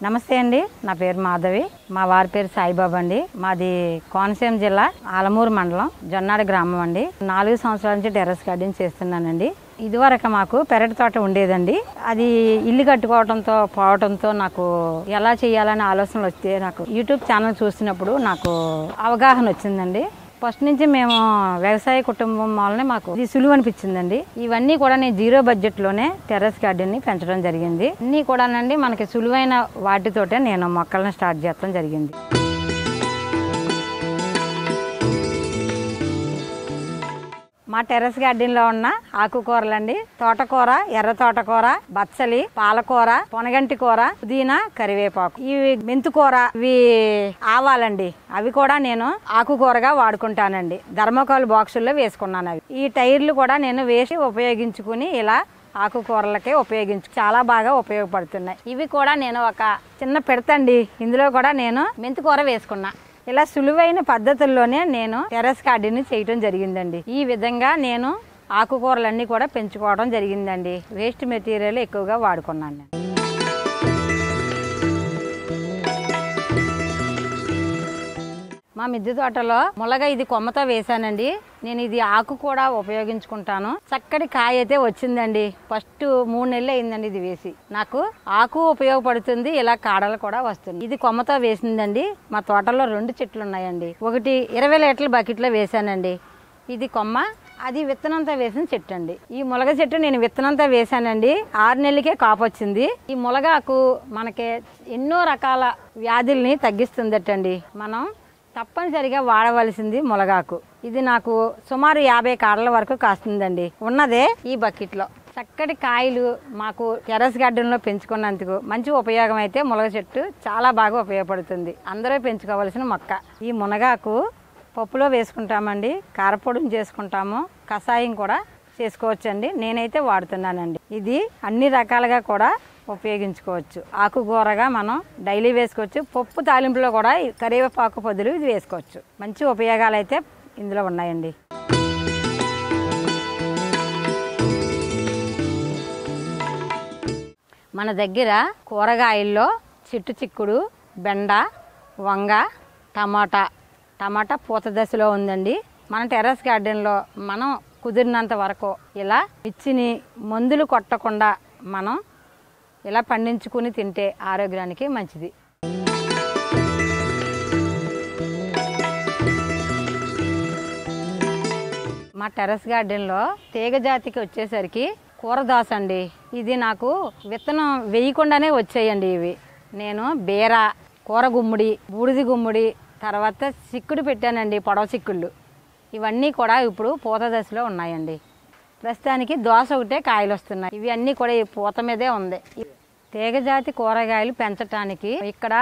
నమస్తే అండి, నా పేరు మాధవి. మా వారి పేరు సాయిబాబా అండి. మాది కోనసీమ జిల్లా ఆలమూరు మండలం జొన్నాడ గ్రామం అండి. 4 సంవత్సరాల నుంచి టెర్రస్ గార్డెన్ చేస్తున్నానండి. ఇదివరకు మాకు పెరటి తోట ఉండేదండి. అది ఇల్లు కట్టుకోవడంతో పోవడంతో నాకు ఎలా చేయాలనే ఆలోచనలు వస్తే నాకు యూట్యూబ్ ఛానల్ చూసినప్పుడు నాకు అవగాహన వచ్చిందండి. ఫస్ట్ నుంచి మేము వ్యవసాయ కుటుంబం వల్లనే మాకు ఇది సులువు అనిపించిందండి. ఇవన్నీ కూడా నేను 0 బడ్జెట్లోనే టెర్రస్ గార్డెన్ని పెంచడం జరిగింది. అన్నీ కూడానండి మనకి సులువైన వాటితోటే నేను మొక్కలను స్టార్ట్ చేయడం జరిగింది. మా టెర్రస్ గార్డెన్లో ఉన్న ఆకుకూరలండి, తోటకూర, ఎర్ర తోటకూర, బచ్చలి, పాలకూర, పొనగంటి కూర, పుదీనా, కరివేపాకు, ఇవి మెంతుకూర, ఇవి ఆవాలండి. అవి కూడా నేను ఆకుకూరగా వాడుకుంటానండి. థర్మోకోల్ బాక్సుల్లో వేసుకున్నాను. అవి ఈ టైర్లు కూడా నేను వేసి ఉపయోగించుకుని ఇలా ఆకుకూరలకే చాలా బాగా ఉపయోగపడుతున్నాయి. ఇవి కూడా నేను ఒక చిన్న పెడతండి. ఇందులో కూడా నేను మెంతుకూర వేసుకున్నా. ఇలా సులువైన పద్ధతుల్లోనే నేను టెర్రస్ గార్డెన్ చేయడం జరిగిందండి. ఈ విధంగా నేను ఆకుకూరలన్నీ కూడా పెంచుకోవడం జరిగిందండి. వేస్ట్ మెటీరియల్ ఎక్కువగా వాడుకున్నాను. మా మిద్దె తోటలో ములగ ఇది కొమ్మతో వేసానండి. నేను ఇది ఆకు కూడా ఉపయోగించుకుంటాను. చక్కటి కాయ అయితే వచ్చిందండి. ఫస్ట్ 3 నెలలు అయిందండి ఇది వేసి. నాకు ఆకు ఉపయోగపడుతుంది, ఇలా కాడలు కూడా వస్తుంది. ఇది కొమ్మతో వేసిందండి. మా తోటలో 2 చెట్లు ఉన్నాయండి. ఒకటి 20 లీటర్ల బకెట్లో వేసానండి. ఇది కొమ్మ, అది విత్తనంతో వేసిన చెట్టు అండి. ఈ ములగ చెట్టు నేను విత్తనంతో వేసానండి. 6 నెలలకే కాపు వచ్చింది. ఈ ములగాకు మనకి ఎన్నో రకాల వ్యాధుల్ని తగ్గిస్తుందటండి. మనం తప్పనిసరిగా వాడవలసింది ములగాకు. ఇది నాకు సుమారు 50 కాడల వరకు కాస్తుందండి. ఉన్నదే ఈ బకెట్లో. చక్కటి కాయలు మాకు టెర్రస్ గార్డెన్లో పెంచుకున్నందుకు మంచి ఉపయోగం అయితే మునగ చెట్టు చాలా బాగా ఉపయోగపడుతుంది. అందరూ పెంచుకోవాల్సిన మొక్క. ఈ మునగాకు పప్పులో వేసుకుంటామండి, కారపొడిని చేసుకుంటాము, కషాయం కూడా చేసుకోవచ్చండి. నేనైతే వాడుతున్నానండి. ఇది అన్ని రకాలుగా కూడా ఉపయోగించుకోవచ్చు. ఆకుకూరగా మనం డైలీ వేసుకోవచ్చు. పప్పు తాలింపులో కూడా కరివేపాకు పొదులు ఇది వేసుకోవచ్చు. మంచి ఉపయోగాలు అయితే ఇందులో ఉన్నాయండి. మన దగ్గర కూరగాయల్లో చిట్టు చిక్కుడు, బెండ, వంగ, టమాటా పూత దశలో ఉందండి. మన టెర్రస్ గార్డెన్లో మనం కుదిరినంత వరకు ఇలా మిర్చిని మందులు కొట్టకుండా మనం ఇలా పండించుకుని తింటే ఆరోగ్యానికి మంచిది. మా టెర్రస్ గార్డెన్లో తీగ జాతికి వచ్చేసరికి కూరదోస అండి. ఇది నాకు విత్తనం వేయకుండానే వచ్చాయండి. ఇవి నేను బీర, కూర గుమ్మడి, బూడిది గుమ్మడి, తర్వాత చిక్కుడు పెట్టానండి, పొడవ చిక్కుళ్ళు. ఇవన్నీ కూడా ఇప్పుడు పూత దశలో ఉన్నాయండి. ప్రస్తుతానికి దోస ఒకటే కాయలు వస్తున్నాయి. ఇవి అన్నీ కూడా ఈ పూత మీదే ఉంది. తీగజాతి కూరగాయలు పెంచడానికి ఇక్కడ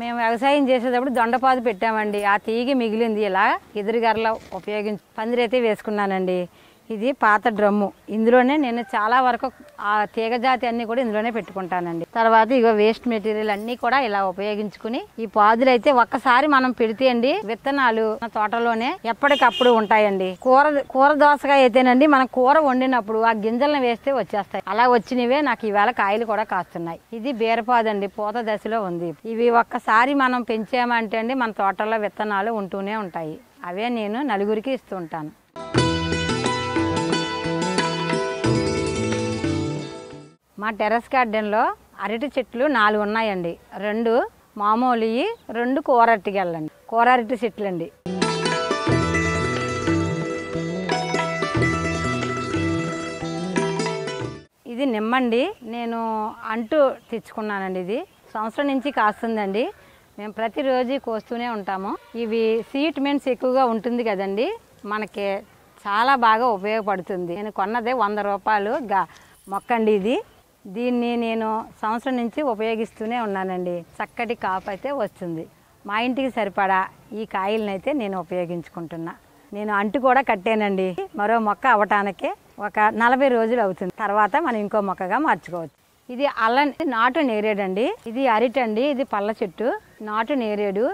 మేము వ్యవసాయం చేసేటప్పుడు దొండపాదు పెట్టామండి. ఆ తీగ మిగిలింది ఇలా ఎదురుగరలో ఉపయోగించి పందిరైతే వేసుకున్నానండి. ఇది పాత డ్రమ్ము. ఇందులోనే నేను చాలా వరకు ఆ తీగజాతి అన్ని కూడా ఇందులోనే పెట్టుకుంటానండి. తర్వాత ఇగో వేస్ట్ మెటీరియల్ అన్ని కూడా ఇలా ఉపయోగించుకుని ఈ పాదులు అయితే ఒక్కసారి మనం పెడితే అండి విత్తనాలు తోటలోనే ఎప్పటికప్పుడు ఉంటాయండి. కూర దోసకాయ అయితేనండి మనం కూర వండినప్పుడు ఆ గింజలను వేస్తే వచ్చేస్తాయి. అలా వచ్చినవే నాకు ఈవేళ కాయలు కూడా కాస్తున్నాయి. ఇది బీరపాదు అండి, పూత దశలో ఉంది. ఇవి ఒక్కసారి మనం పెంచామంటే అండి మన తోటలో విత్తనాలు ఉంటూనే ఉంటాయి. అవే నేను నలుగురికి ఇస్తూ ఉంటాను. మా టెర్రస్ గార్డెన్లో అరటి చెట్లు 4 ఉన్నాయండి. 2 మామూలు, 2 కూర అరటిగెళ్ళండి, కూర అరటి చెట్లు అండి. ఇది నిమ్మండి. నేను అంటూ తెచ్చుకున్నానండి. ఇది సంవత్సరం నుంచి కాస్తుందండి. మేము ప్రతిరోజు కోస్తూనే ఉంటాము. ఇవి సీట్ మెన్స్ ఎక్కువగా ఉంటుంది కదండి, మనకి చాలా బాగా ఉపయోగపడుతుంది. నేను కొన్నదే 100 రూపాయలు మొక్క అండి ఇది. దీన్ని నేను సంవత్సరం నుంచి ఉపయోగిస్తూనే ఉన్నానండి. చక్కటి కాపు అయితే వస్తుంది. మా ఇంటికి సరిపడా ఈ కాయలనైతే నేను ఉపయోగించుకుంటున్నా. నేను అంటు కూడా కట్టానండి. మరో మొక్క అవ్వటానికే ఒక 40 రోజులు అవుతుంది. తర్వాత మనం ఇంకో మొక్కగా మార్చుకోవచ్చు. ఇది నాటు నేరేడు అండి. ఇది అరటి అండి. ఇది పళ్ళ చెట్టు. నాటు నేరేడు,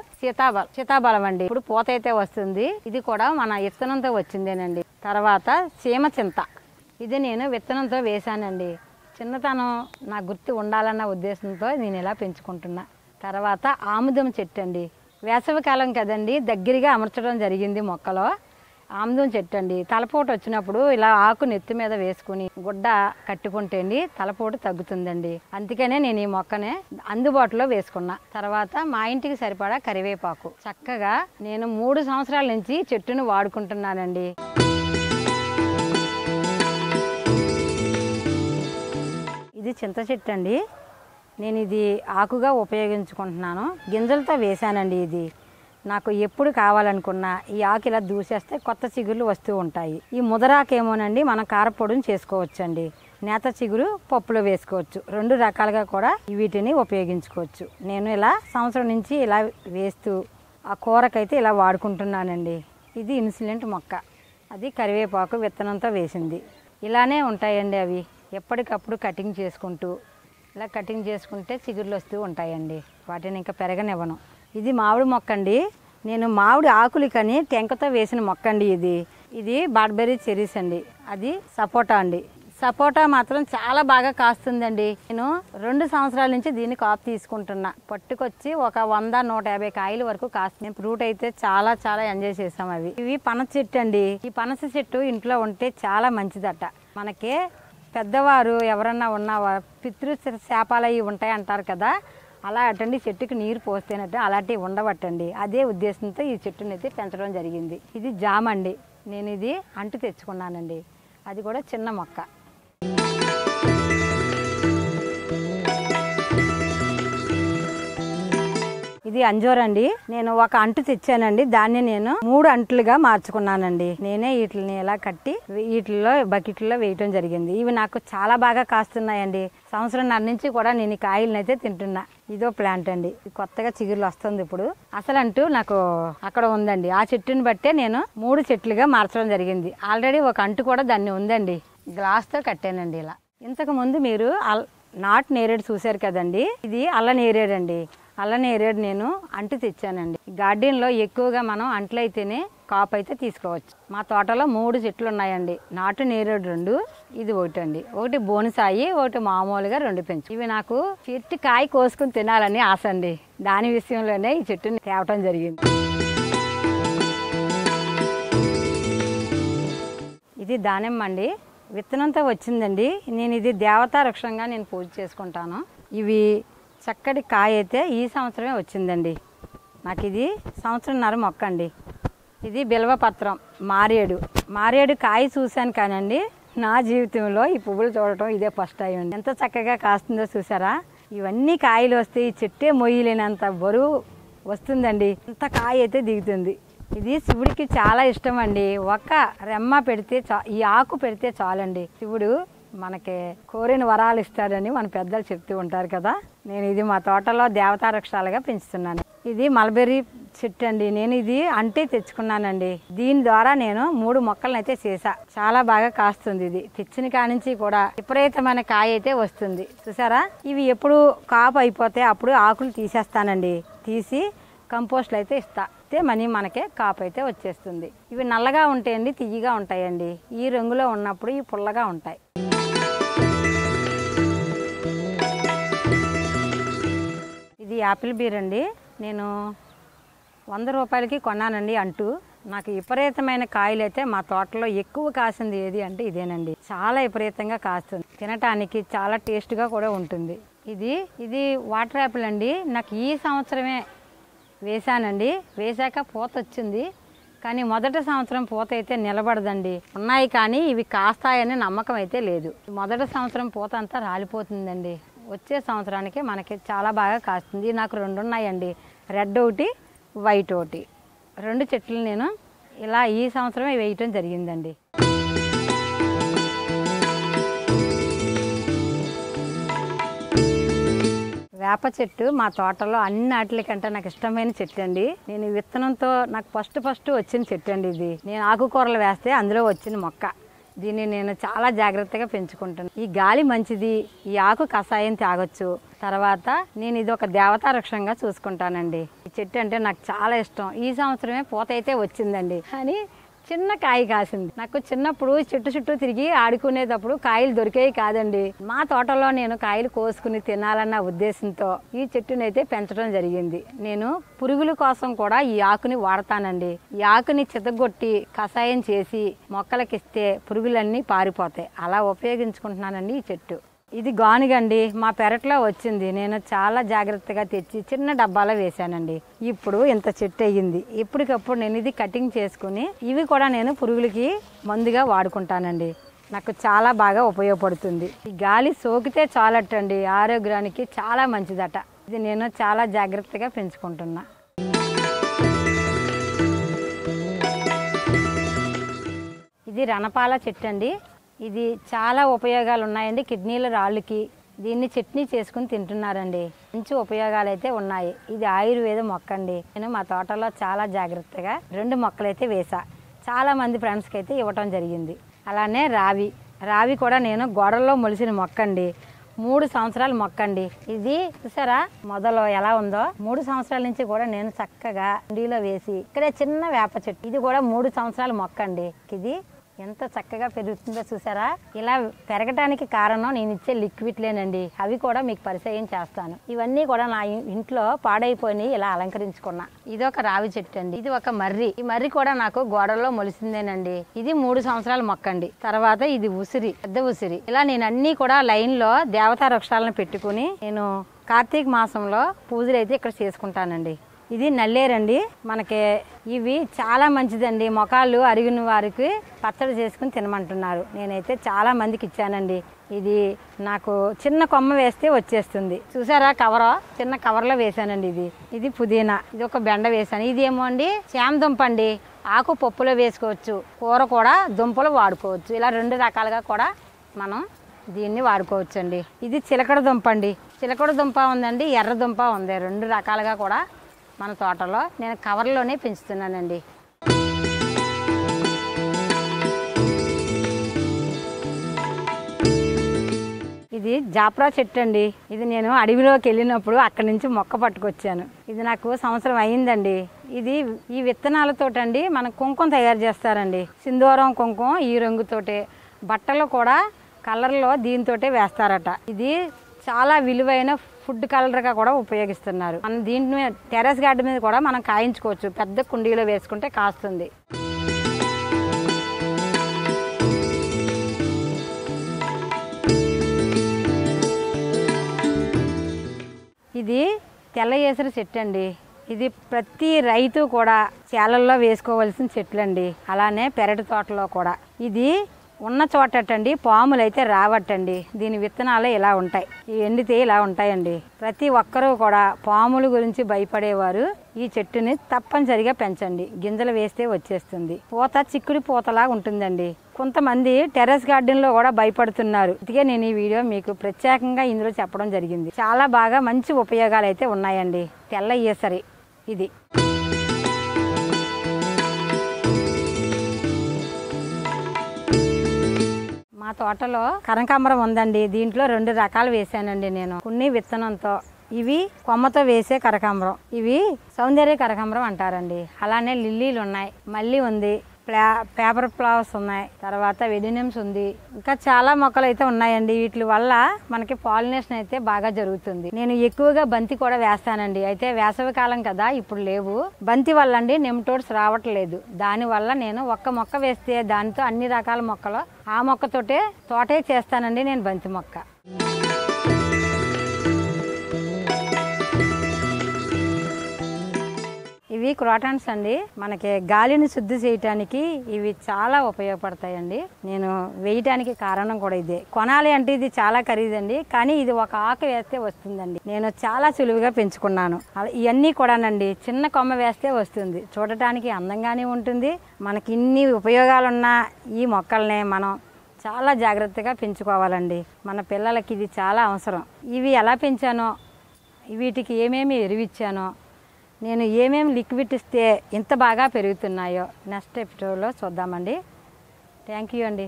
సీతాబలం అండి. ఇప్పుడు పూత అయితే వస్తుంది. ఇది కూడా మన విత్తనంతో వచ్చిందేనండి. తర్వాత సీమ చింత, ఇది నేను విత్తనంతో వేసానండి. చిన్నతనం నా గుర్తు ఉండాలన్న ఉద్దేశంతో నేను ఇలా పెంచుకుంటున్నా. తర్వాత ఆముదం చెట్టు అండి. వేసవికాలం కదండి, దగ్గరగా అమర్చడం జరిగింది మొక్కలో. ఆముదం చెట్టు అండి. తలపోటు వచ్చినప్పుడు ఇలా ఆకు నెత్తి మీద వేసుకుని గుడ్డ కట్టుకుంటే అండి తలపోటు తగ్గుతుందండి. అందుకనే నేను ఈ మొక్కనే అందుబాటులో వేసుకున్నా. తర్వాత మా ఇంటికి సరిపడా కరివేపాకు. చక్కగా నేను 3 సంవత్సరాల నుంచి చెట్టును వాడుకుంటున్నానండి. ఇది చింత చెట్టు అండి. నేను ఇది ఆకుగా ఉపయోగించుకుంటున్నాను. గింజలతో వేశానండి. ఇది నాకు ఎప్పుడు కావాలనుకున్నా ఈ ఆకు ఇలా దూసేస్తే కొత్త చిగుర్లు వస్తూ ఉంటాయి. ఈ ముదరాకేమోనండి మనం కారపొడిని చేసుకోవచ్చండి. నేత చిగురు పప్పులో వేసుకోవచ్చు. 2 రకాలుగా కూడా వీటిని ఉపయోగించుకోవచ్చు. నేను ఇలా సంవత్సరం నుంచి ఇలా వేస్తూ ఆ కూరకైతే ఇలా వాడుకుంటున్నానండి. ఇది ఇన్సులెంట్ మొక్క. అది కరివేపాకు విత్తనంతో వేసింది. ఇలానే ఉంటాయండి అవి. ఎప్పటికప్పుడు కటింగ్ చేసుకుంటూ ఇలా కటింగ్ చేసుకుంటే చిగుర్లు వస్తూ ఉంటాయండి. వాటిని ఇంకా పెరగనివ్వను. ఇది మామిడి మొక్క అండి. నేను మామిడి ఆకులు కానీ టెంకతో వేసిన మొక్క అండి. ఇది బాడ్బెర్రీ చెరీస్ అండి. అది సపోటా అండి. సపోటా మాత్రం చాలా బాగా కాస్తుందండి. నేను 2 సంవత్సరాల నుంచి దీన్ని కాపు తీసుకుంటున్నా. పట్టుకొచ్చి ఒక 100-150 కాయల వరకు కాస్తుంది. ఫ్రూట్ అయితే చాలా చాలా ఎంజాయ్ చేసాం. ఇవి పనస చెట్టు అండి. ఈ పనస చెట్టు ఇంట్లో ఉంటే చాలా మంచిదట. మనకి పెద్దవారు ఎవరన్నా ఉన్నావా పితృ శాపాలు అవి ఉంటాయి అంటారు కదా, అలా అటండి చెట్టుకి నీరు పోస్తేనట్టు అలాంటివి ఉండబట్టండి. అదే ఉద్దేశంతో ఈ చెట్టుని అయితే పెంచడం జరిగింది. ఇది జామ అండి. నేను ఇది అంటు తెచ్చుకున్నానండి. అది కూడా చిన్న మొక్క. ఇది అంజూరండి. నేను ఒక అంటు తెచ్చానండి. దాన్ని నేను 3 అంట్లుగా మార్చుకున్నానండి. నేనే వీటిని ఇలా కట్టి వీటిల్లో బకెట్లో వేయటం జరిగింది. ఇవి నాకు చాలా బాగా కాస్తున్నాయండి. సంవత్సరంన్నర నుంచి కూడా నేను ఈ కాయలను అయితే తింటున్నా. ఇదో ప్లాంట్ అండి. కొత్తగా చిగుర్లు వస్తుంది ఇప్పుడు. అసలు అంటూ నాకు అక్కడ ఉందండి. ఆ చెట్టుని బట్టే నేను 3 చెట్లుగా మార్చడం జరిగింది. ఆల్రెడీ ఒక అంటు కూడా దాన్ని ఉందండి. గ్లాస్తో కట్టానండి ఇలా. ఇంతకు ముందు మీరు నాటు నేరేడు చూశారు కదండి. ఇది అల్ల నేరేడు అండి. అల్ల నేరేడు నేను అంటు తెచ్చానండి. గార్డెన్లో ఎక్కువగా మనం అంట్లయితేనే కాపు అయితే తీసుకోవచ్చు. మా తోటలో 3 చెట్లు ఉన్నాయండి. నాటు నేరేడు 2, ఇది ఒకటి అండి. ఒకటి బోనుసాయి, ఒకటి మామూలుగా 2 పెంచు. ఇవి నాకు చెట్టు కాయ కోసుకుని తినాలని ఆశ అండి. దాని విషయంలోనే ఈ చెట్టుని తేవటం జరిగింది. ఇది దానిమ్మ అండి. విత్తనంతో వచ్చిందండి. నేను ఇది దేవతా వృక్షంగా నేను పూజ చేసుకుంటాను. ఇవి చక్కటి కాయ అయితే ఈ సంవత్సరమే వచ్చిందండి. నాకు ఇది సంవత్సరంన్నర మొక్క అండి. ఇది బిల్వపత్రం మారేడు కాయ చూశాను కానండి నా జీవితంలో ఈ పువ్వులు చూడటం ఇదే ఫస్ట్ టైం అండి. ఎంత చక్కగా కాస్తుందో చూసారా. ఇవన్నీ కాయలు వస్తే ఈ చెట్టే మొయ్యలేనంత బరువు వస్తుందండి. అంత కాయ అయితే దిగుతుంది. ఇది శివుడికి చాలా ఇష్టం అండి. ఒక రెమ్మ పెడితే ఈ ఆకు పెడితే చాలండి. శివుడు మనకి కోరిన వరాలు ఇస్తాడని మన పెద్దలు చెప్తూ ఉంటారు కదా. నేను ఇది మా తోటలో దేవతా వృక్షాలుగా పెంచుతున్నాను. ఇది మల్బెర్రీ చెట్టు అండి. నేను ఇది అంటే తెచ్చుకున్నానండి. దీని ద్వారా నేను 3 మొక్కలను అయితే చేసా. చాలా బాగా కాస్తుంది. ఇది తెచ్చిన కానించి కూడా విపరీతమైన కాయ అయితే వస్తుంది. చూసారా. ఇవి ఎప్పుడు కాపు అయిపోతే అప్పుడు ఆకులు తీసేస్తానండి. తీసి కంపోస్ట్లు అయితే ఇస్తా. మనకే కాపు అయితే వచ్చేస్తుంది. ఇవి నల్లగా ఉంటాయండి, తియ్యగా ఉంటాయండి. ఈ రంగులో ఉన్నప్పుడు ఈ పుల్లగా ఉంటాయి. ఇది యాపిల్ బీర్ అండి. నేను 100 రూపాయలకి కొన్నానండి అంటూ. నాకు విపరీతమైన కాయలు అయితే మా తోటలో ఎక్కువ కాసింది ఏది అంటే ఇదేనండి. చాలా విపరీతంగా కాస్తుంది. తినటానికి చాలా టేస్ట్గా కూడా ఉంటుంది. ఇది వాటర్ యాపిల్ అండి. నాకు ఈ సంవత్సరమే వేసానండి. వేసాక పూత వచ్చింది. కానీ మొదటి సంవత్సరం పూత అయితే నిలబడదండి. ఉన్నాయి కానీ ఇవి కాస్తాయని నమ్మకం అయితే లేదు. మొదటి సంవత్సరం పూత అంతా రాలిపోతుందండి. వచ్చే సంవత్సరానికి మనకి చాలా బాగా కాస్తుంది. నాకు 2 ఉన్నాయండి. రెడ్ ఒకటి, వైట్ ఒకటి. 2 చెట్లు నేను ఇలా ఈ సంవత్సరమే వేయటం జరిగిందండి. వేప చెట్టు మా తోటలో అన్నిటికంటే నాకు ఇష్టమైన చెట్టు అండి. నేను విత్తనంతో నాకు ఫస్ట్ వచ్చిన చెట్టు అండి. ఇది నేను ఆకుకూరలు వేస్తే అందులో వచ్చిన మొక్క. దీన్ని నేను చాలా జాగ్రత్తగా పెంచుకుంటాను. ఈ గాలి మంచిది. ఈ ఆకు కషాయం తాగొచ్చు. తర్వాత నేను ఇది ఒక దేవతా వృక్షంగా చూసుకుంటానండి. ఈ చెట్టు అంటే నాకు చాలా ఇష్టం. ఈ సంవత్సరమే పూత అయితే వచ్చిందండి. కానీ చిన్న కాయ కాసింది. నాకు చిన్నప్పుడు చెట్టు చుట్టూ తిరిగి ఆడుకునేటప్పుడు కాయలు దొరికేవి కాదండి. మా తోటలో నేను కాయలు కోసుకుని తినాలన్న ఉద్దేశంతో ఈ చెట్టునైతే పెంచడం జరిగింది. నేను పురుగుల కోసం కూడా ఈ ఆకుని వాడతానండి. ఈ ఆకుని చితగొట్టి కషాయం చేసి మొక్కలకిస్తే పురుగులన్నీ పారిపోతాయి. అలా ఉపయోగించుకుంటున్నానండి ఈ చెట్టు. ఇది గానుగండి, మా పెరట్లో వచ్చింది. నేను చాలా జాగ్రత్తగా తెచ్చి చిన్న డబ్బాలో వేశానండి. ఇప్పుడు ఇంత చెట్టు అయ్యింది. ఇప్పటికప్పుడు నేను ఇది కటింగ్ చేసుకుని ఇవి కూడా నేను పురుగులకి మందుగా వాడుకుంటానండి. నాకు చాలా బాగా ఉపయోగపడుతుంది. ఈ గాలి సోకితే చాలటండి, ఆరోగ్యానికి చాలా మంచిదట. ఇది నేను చాలా జాగ్రత్తగా పెంచుకుంటున్నా. ఇది రణపాల చెట్టు అండి. ఇది చాలా ఉపయోగాలు ఉన్నాయండి. కిడ్నీల రాళ్ళకి దీన్ని చట్నీ చేసుకుని తింటున్నారండి. మంచి ఉపయోగాలు అయితే ఉన్నాయి. ఇది ఆయుర్వేద మొక్క అండి. నేను మా తోటలో చాలా జాగ్రత్తగా 2 మొక్కలైతే వేసా. చాలా మంది ఫ్రెండ్స్కి అయితే ఇవ్వటం జరిగింది. అలానే రావి కూడా నేను గోడల్లో మొలిసిన మొక్క అండి. 3 సంవత్సరాల మొక్క అండి. ఇది చూసారా మొదలు ఎలా ఉందో. 3 సంవత్సరాల నుంచి కూడా నేను చక్కగా కుండీలో వేసి ఇక్కడే చిన్న వేప చెట్టు, ఇది కూడా 3 సంవత్సరాల మొక్క అండి. ఇది ఎంత చక్కగా పెరుగుతుందో చూసారా. ఇలా పెరగటానికి కారణం నేను ఇచ్చే లిక్విడ్లేనండి. అవి కూడా మీకు పరిచయం చేస్తాను. ఇవన్నీ కూడా నా ఇంట్లో పాడైపోయి ఇలా అలంకరించుకున్నా. ఇది ఒక రావి చెట్టు అండి. ఇది ఒక మర్రి. ఈ మర్రి కూడా నాకు గోడల్లో మొలిసిందేనండి. ఇది 3 సంవత్సరాల మొక్క అండి. తర్వాత ఇది ఉసిరి, పెద్ద ఉసిరి. ఇలా నేను అన్ని కూడా లైన్ లో దేవతా వృక్షాలను పెట్టుకుని నేను కార్తీక మాసంలో పూజలు అయితే ఇక్కడ చేసుకుంటానండి. ఇది నల్లేరండి. మనకి ఇవి చాలా మంచిదండి. మొఖాలు అరిగిన వారికి పచ్చడి చేసుకుని తినమంటున్నారు. నేనైతే చాలా మందికి ఇచ్చానండి. ఇది నాకు చిన్న కొమ్మ వేస్తే వచ్చేస్తుంది. చూసారా కవర్, చిన్న కవర్లో వేసానండి. ఇది పుదీనా, ఇది ఒక బెండ వేసాను. ఇది ఏమో అండి శామ దుంప అండి. ఆకు పప్పులో వేసుకోవచ్చు, కూర కూడా దుంపలు వాడుకోవచ్చు. ఇలా 2 రకాలుగా కూడా మనం దీన్ని వాడుకోవచ్చు అండి. ఇది చిలకడ దుంప అండి. చిలకడ దుంప ఉందండి, ఎర్ర దుంప ఉంది. 2 రకాలుగా కూడా మన తోటలో నేను కవర్లోనే పెంచుతున్నానండి. ఇది జాప్రా చెట్టు అండి. ఇది నేను అడవిలోకి వెళ్ళినప్పుడు అక్కడి నుంచి మొక్క పట్టుకొచ్చాను. ఇది నాకు సంవత్సరం అయిందండి. ఈ విత్తనాలతోటండి మనం కుంకుమ తయారు చేస్తారండి. సింధూరం కుంకుమ ఈ రంగుతోటే. బట్టలు కూడా కలర్లో దీంతోటే వేస్తారట. ఇది చాలా విలువైన ఫుడ్ కలర్గా కూడా ఉపయోగిస్తున్నారు. మనం దీంట్లో టెర్రస్ గార్డెన్ మీద కూడా మనం కాయించుకోవచ్చు. పెద్ద కుండీలో వేసుకుంటే కాస్తుంది. ఇది తెల్ల ఏసరి చెట్టు అండి. ఇది ప్రతి రైతు కూడా చేలల్లో వేసుకోవాల్సిన చెట్లండి. అలానే పెరటి తోటలో కూడా. ఇది ఉన్న చోటండి పాములు అయితే రావట్టండి. దీని విత్తనాలే ఇలా ఉంటాయి, ఈ ఎండితే ఇలా ఉంటాయండి. ప్రతి ఒక్కరూ కూడా పాముల గురించి భయపడేవారు ఈ చెట్టుని తప్పనిసరిగా పెంచండి. గింజలు వేస్తే వచ్చేస్తుంది. పూత చిక్కుడు పూతలా ఉంటుందండి. కొంతమంది టెర్రస్ గార్డెన్ లో కూడా భయపడుతున్నారు. అందుకే నేను ఈ వీడియో మీకు ప్రత్యేకంగా ఇందులో చెప్పడం జరిగింది. చాలా బాగా మంచి ఉపయోగాలు అయితే ఉన్నాయండి. తెల్ల ఏసరి ఇది. మా తోటలో కనకాంబరం ఉందండి. దీంట్లో 2 రకాలు వేసానండి నేను కొన్ని విత్తనంతో. ఇవి కొమ్మతో వేసే కనకాంబరం, ఇవి సౌందర్య కనకాంబరం అంటారండి. అలానే లిల్లీలు ఉన్నాయి, మల్లి ఉంది, పేపర్ ఫ్లవర్స్ ఉన్నాయి, తర్వాత వెడినమ్స్ ఉంది. ఇంకా చాలా మొక్కలు అయితే ఉన్నాయండి. వీటి వల్ల మనకి పాలినేషన్ అయితే బాగా జరుగుతుంది. నేను ఎక్కువగా బంతి కూడా వేస్తానండి. అయితే వేసవి కాలం కదా, ఇప్పుడు లేవు. బంతి వల్ల అండి నెమటోడ్స్ రావట్లేదు. దాని వల్ల నేను ఒక్క మొక్క వేస్తే దానితో అన్ని రకాల మొక్కలు ఆ మొక్కతోటే తోటే చేస్తానండి నేను బంతి మొక్క. ఇవి క్రోటాన్స్ అండి. మనకి గాలిని శుద్ధి చేయటానికి ఇవి చాలా ఉపయోగపడతాయండి. నేను వేయటానికి కారణం కూడా ఇదే. కొనాలి అంటే ఇది చాలా ఖరీదండి, కానీ ఇది ఒక ఆకు వేస్తే వస్తుందండి. నేను చాలా సులువుగా పెంచుకున్నాను. ఇవన్నీ కూడానండి చిన్న కొమ్మ వేస్తే వస్తుంది. చూడటానికి అందంగానే ఉంటుంది. మనకి ఇన్ని ఉపయోగాలున్న ఈ మొక్కల్ని మనం చాలా జాగ్రత్తగా పెంచుకోవాలండి. మన పిల్లలకి ఇది చాలా అవసరం. ఇవి ఎలా పెంచానో, వీటికి ఏమేమి ఎరువిచ్చానో, నేను ఏమేమి లిక్విడ్ ఇస్తే ఇంత బాగా పెరుగుతున్నాయో నెక్స్ట్ ఎపిసోడ్లో చూద్దామండి. థ్యాంక్ యూ అండి.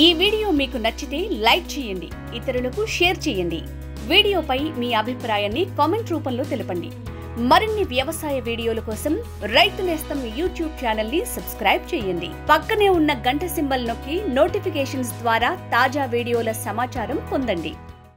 ఈ వీడియో మీకు నచ్చితే లైక్ చేయండి, ఇతరులకు షేర్ చేయండి. వీడియోపై మీ అభిప్రాయాన్ని కామెంట్ రూపంలో తెలపండి. మరిన్ని వ్యవసాయ వీడియోల కోసం రైతు నేస్తం యూట్యూబ్ ఛానల్ ని సబ్స్క్రైబ్ చేయండి. పక్కనే ఉన్న గంట సింబల్ నొక్కి నోటిఫికేషన్స్ ద్వారా తాజా వీడియోల సమాచారం పొందండి.